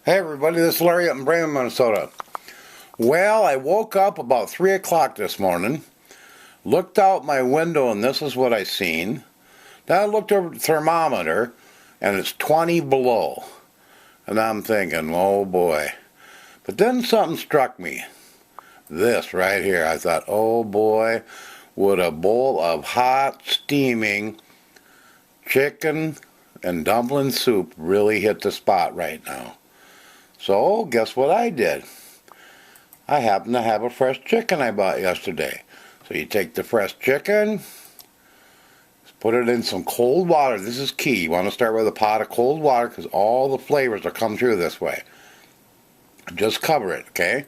Hey everybody, this is Larry up in Bremen, Minnesota. Well, I woke up about 3 o'clock this morning, looked out my window, and this is what I seen. Then I looked over the thermometer, and it's 20 below. And I'm thinking, oh boy. But then something struck me. This right here. I thought, oh boy, would a bowl of hot, steaming chicken and dumpling soup really hit the spot right now? So, guess what I did? I happen to have a fresh chicken I bought yesterday. So you take the fresh chicken, put it in some cold water. This is key. You want to start with a pot of cold water because all the flavors will come through this way. Just cover it, okay?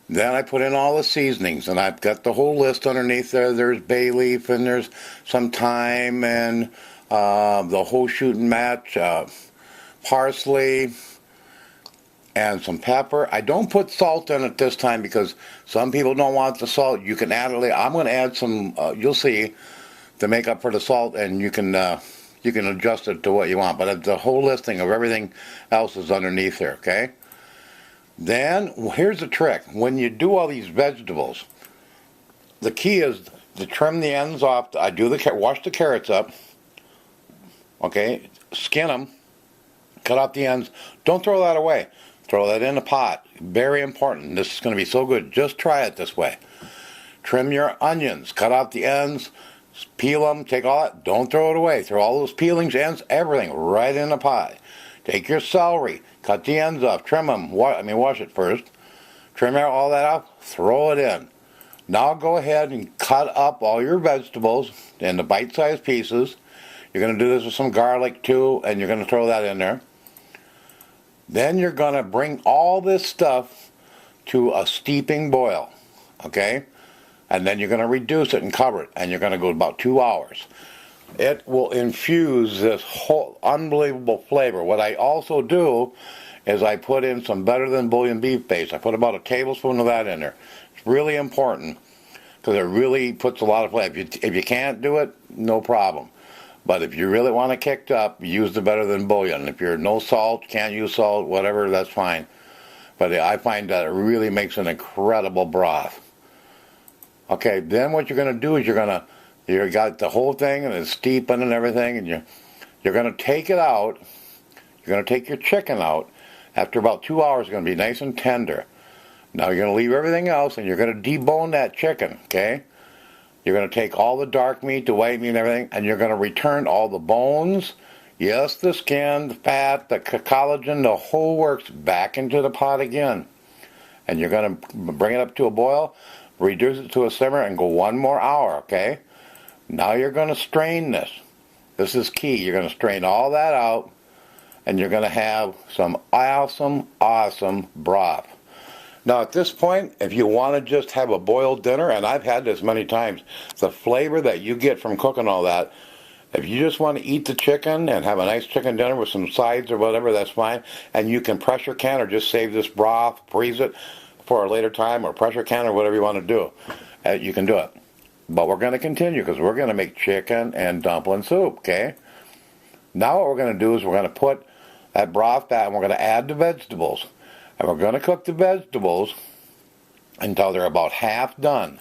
Then I put in all the seasonings, and I've got the whole list underneath there. There's bay leaf, and there's some thyme, and the whole shooting match, parsley, and some pepper. I don't put salt in it this time because some people don't want the salt. You can add it. I'm going to add some. You'll see, to make up for the salt, and you can adjust it to what you want. But the whole listing of everything else is underneath there. Okay. Then here's the trick: when you do all these vegetables, the key is to trim the ends off. I do wash the carrots up. Okay, skin them, cut out the ends. Don't throw that away. Throw that in a pot. Very important. This is going to be so good. Just try it this way. Trim your onions. Cut out the ends. Peel them. Take all that. Don't throw it away. Throw all those peelings, ends, everything right in a pot. Take your celery. Cut the ends off. Trim them. Wash it first. Trim all that off. Throw it in. Now go ahead and cut up all your vegetables into bite-sized pieces. You're going to do this with some garlic too, and you're going to throw that in there. Then you're going to bring all this stuff to a steeping boil, okay? And then you're going to reduce it and cover it, and you're going to go about 2 hours. It will infuse this whole unbelievable flavor. What I also do is I put in some better than bouillon beef paste. I put about a tablespoon of that in there. It's really important because it really puts a lot of flavor. If you can't do it, no problem. But if you really want it kicked up, use the better than bouillon. If you're no salt, can't use salt, whatever, that's fine. But I find that it really makes an incredible broth. Okay, then what you're going to do is you got the whole thing and it's steeping and everything, and you're going to take it out. You're going to take your chicken out. After about 2 hours, it's going to be nice and tender. Now you're going to leave everything else and you're going to debone that chicken, okay? You're going to take all the dark meat, the white meat, and everything, and you're going to return all the bones, yes, the skin, the fat, the collagen, the whole works back into the pot again. And you're going to bring it up to a boil, reduce it to a simmer, and go 1 more hour, okay? Now you're going to strain this. This is key. You're going to strain all that out, and you're going to have some awesome, awesome broth. Now at this point, if you want to just have a boiled dinner, and I've had this many times, the flavor that you get from cooking all that, if you just want to eat the chicken and have a nice chicken dinner with some sides or whatever, that's fine. And you can pressure can or just save this broth, freeze it for a later time, or pressure can or whatever you want to do. You can do it. But we're going to continue because we're going to make chicken and dumpling soup, okay? Now what we're going to do is we're going to put that broth back and we're going to add the vegetables. And we're going to cook the vegetables until they're about half done.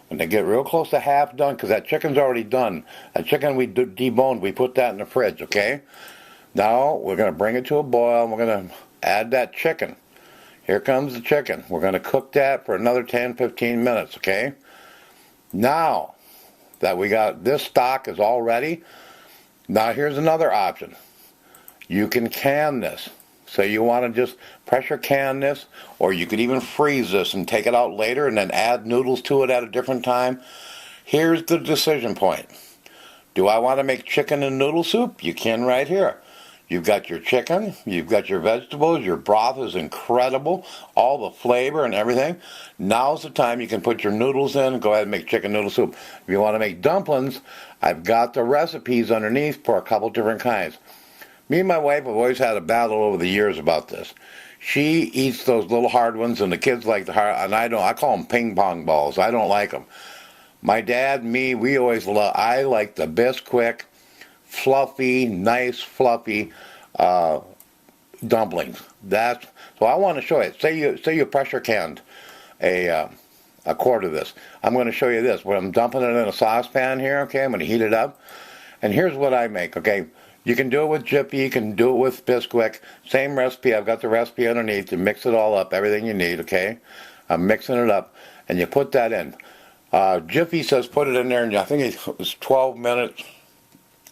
When they get real close to half done, because that chicken's already done. That chicken we deboned, we put that in the fridge, okay? Now we're going to bring it to a boil and we're going to add that chicken. Here comes the chicken. We're going to cook that for another 10-15 minutes, okay? Now that we got this stock is all ready, now here's another option. You can can this. So you want to just pressure can this, or you could even freeze this and take it out later and then add noodles to it at a different time. Here's the decision point. Do I want to make chicken and noodle soup? You can right here. You've got your chicken, you've got your vegetables, your broth is incredible, all the flavor and everything. Now's the time you can put your noodles in and go ahead and make chicken noodle soup. If you want to make dumplings, I've got the recipes underneath for a couple different kinds. Me and my wife have always had a battle over the years about this. She eats those little hard ones, and the kids like the hard, and I don't. I call them ping pong balls. I don't like them. My dad, me, we always love. I like the Bisquick, fluffy, nice, fluffy dumplings. That's so I want to show you. Say you pressure canned a quart of this. I'm going to show you this. When I'm dumping it in a saucepan here, okay, I'm going to heat it up. And here's what I make, okay. You can do it with Jiffy, you can do it with Bisquick. Same recipe, I've got the recipe underneath. You mix it all up, everything you need, okay. I'm mixing it up, and you put that in. Jiffy says put it in there, and I think it was 12 minutes,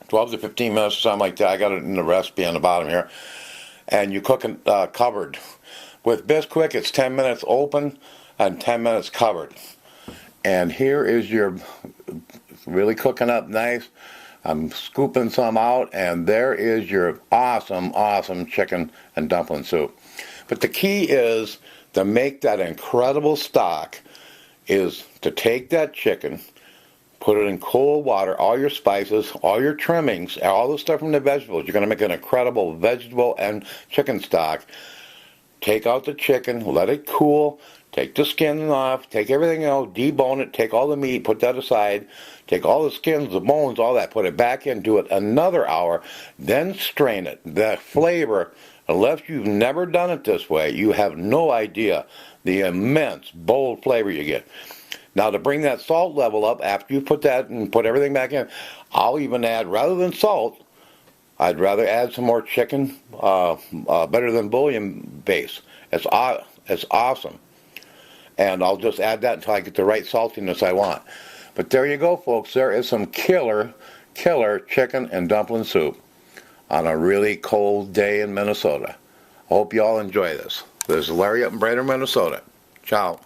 12 to 15 minutes or something like that. I got it in the recipe on the bottom here. And you cook it covered. With Bisquick, it's 10 minutes open and 10 minutes covered. And here is your, really cooking up nice. I'm scooping some out, and there is your awesome, awesome chicken and dumpling soup. But the key is to make that incredible stock is to take that chicken, put it in cold water, all your spices, all your trimmings, all the stuff from the vegetables. You're going to make an incredible vegetable and chicken stock. Take out the chicken, let it cool, take the skin off, take everything else, debone it, take all the meat, put that aside, take all the skins, the bones, all that, put it back in, do it another hour, then strain it. That flavor, unless you've never done it this way, you have no idea the immense, bold flavor you get. Now to bring that salt level up, after you put that and put everything back in, I'll even add, rather than salt, I'd rather add some more chicken, better than bouillon base. It's awesome. And I'll just add that until I get the right saltiness I want. But there you go, folks. There is some killer chicken and dumpling soup on a really cold day in Minnesota. I hope you all enjoy this. This is Larry up in Brainerd, Minnesota. Ciao.